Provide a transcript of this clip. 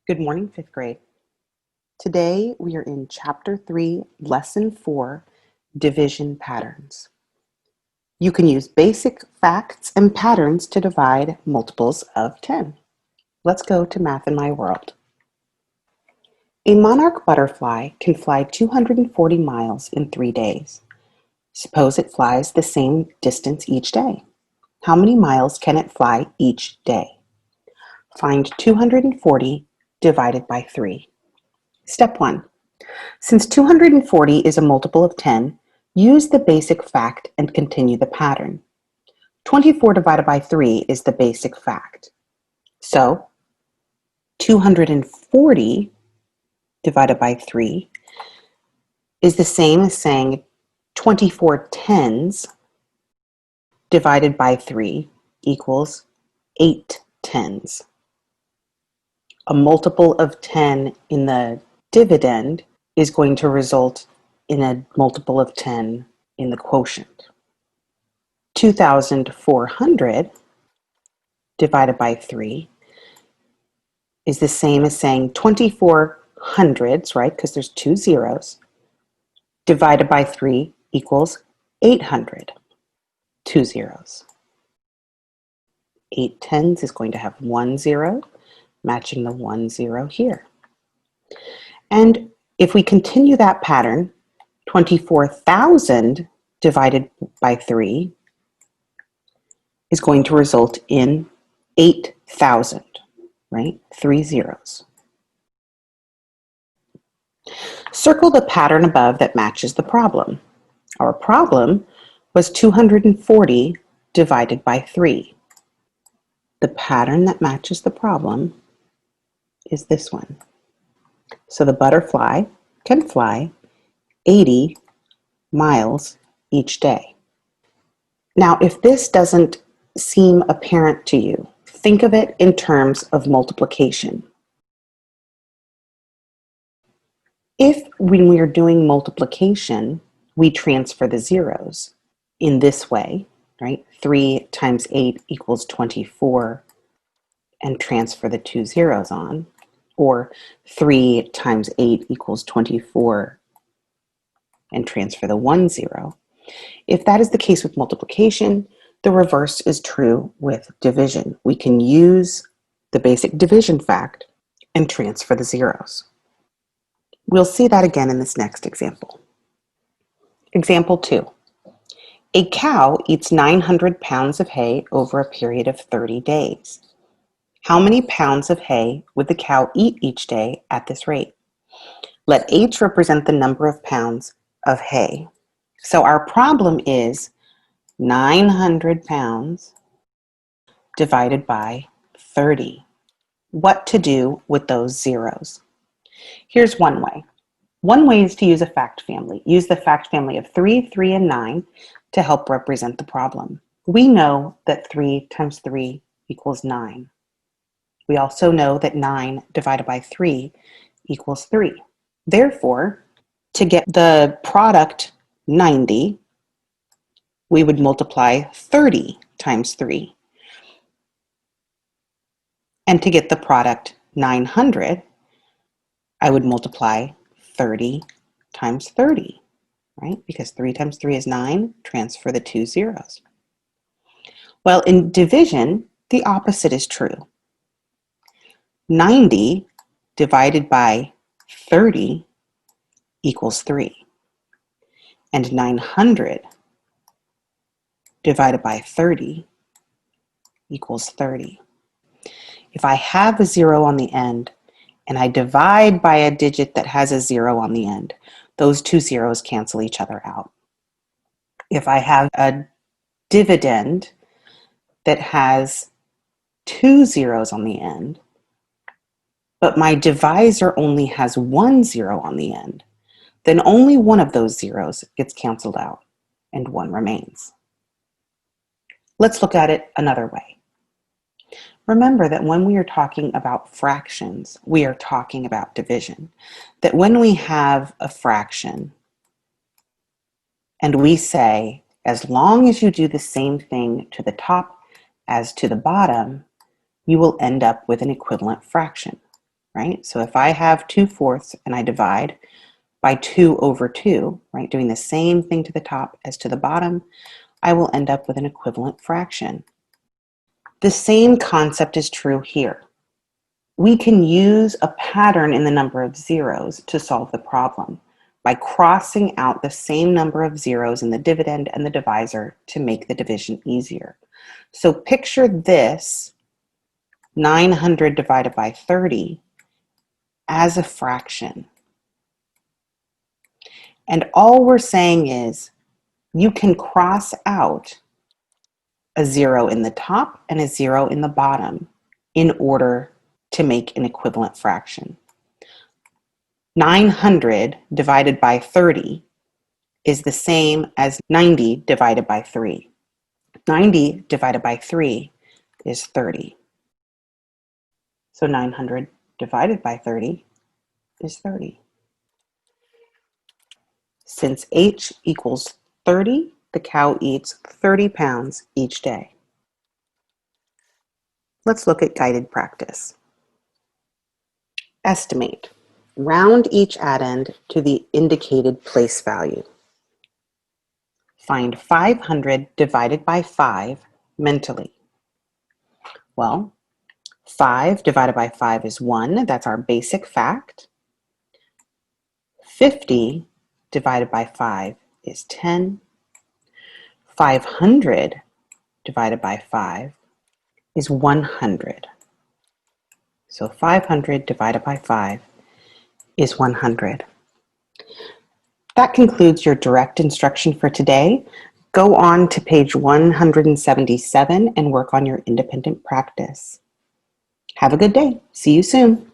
Good morning, fifth grade. Today we are in Chapter 3, Lesson 4, Division Patterns. You can use basic facts and patterns to divide multiples of 10. Let's go to Math in My World. A monarch butterfly can fly 240 miles in 3 days. Suppose it flies the same distance each day. How many miles can it fly each day? Find 240 divided by 3. Step 1. Since 240 is a multiple of 10, use the basic fact and continue the pattern. 24 divided by 3 is the basic fact. So 240 divided by 3 is the same as saying 24 tens divided by 3 equals 8 tens. A multiple of 10 in the dividend is going to result in a multiple of 10 in the quotient. 2,400 divided by 3 is the same as saying 24 hundreds, right, because there's 2 zeros, divided by 3 equals 800, 2 zeros. 8 tens is going to have 1 zero, matching the 1 0 here. And if we continue that pattern, 24,000 divided by 3 is going to result in 8,000, right? 3 zeros. Circle the pattern above that matches the problem. Our problem was 240 divided by 3. The pattern that matches the problem is this one. So the butterfly can fly 80 miles each day. Now, if this doesn't seem apparent to you, think of it in terms of multiplication. If when we are doing multiplication, we transfer the zeros in this way, right? 3 times 8 equals 24 and transfer the 2 zeros on, or 3 times 8 equals 24 and transfer the 1 0. If that is the case with multiplication, the reverse is true with division. We can use the basic division fact and transfer the zeros. We'll see that again in this next example. Example 2. A cow eats 900 pounds of hay over a period of 30 days. How many pounds of hay would the cow eat each day at this rate? Let H represent the number of pounds of hay. So our problem is 900 pounds divided by 30. What to do with those zeros? Here's one way. One way is to use a fact family. Use the fact family of 3, 3, and 9 to help represent the problem. We know that 3 times 3 equals 9. We also know that 9 divided by 3 equals 3. Therefore, to get the product 90, we would multiply 30 times 3. And to get the product 900, I would multiply 30 times 30, right? Because 3 times 3 is 9, transfer the 2 zeros. Well, in division, the opposite is true. 90 divided by 30 equals 3. And 900 divided by 30 equals 30. If I have a 0 on the end and I divide by a digit that has a 0 on the end, those 2 zeros cancel each other out. If I have a dividend that has 2 zeros on the end, but my divisor only has 1 0 on the end, then only one of those zeros gets canceled out and 1 remains. Let's look at it another way. Remember that when we are talking about fractions, we are talking about division. That when we have a fraction and we say, as long as you do the same thing to the top as to the bottom, you will end up with an equivalent fraction. right? So if I have 2/4 and I divide by 2 over 2, right, doing the same thing to the top as to the bottom, I will end up with an equivalent fraction. The same concept is true here. We can use a pattern in the number of zeros to solve the problem by crossing out the same number of zeros in the dividend and the divisor to make the division easier. So picture this 900 divided by 30 as a fraction. And all we're saying is you can cross out a 0 in the top and a 0 in the bottom in order to make an equivalent fraction. 900 divided by 30 is the same as 90 divided by 3. 90 divided by 3 is 30. So 900 divided by 30 is 30. Since H equals 30, the cow eats 30 pounds each day. Let's look at guided practice. Estimate. Round each addend to the indicated place value. Find 500 divided by 5 mentally. Well, 5 divided by 5 is 1. That's our basic fact. 50 divided by 5 is 10. 500 divided by 5 is 100. So 500 divided by 5 is 100. That concludes your direct instruction for today. Go on to page 177 and work on your independent practice. Have a good day. See you soon.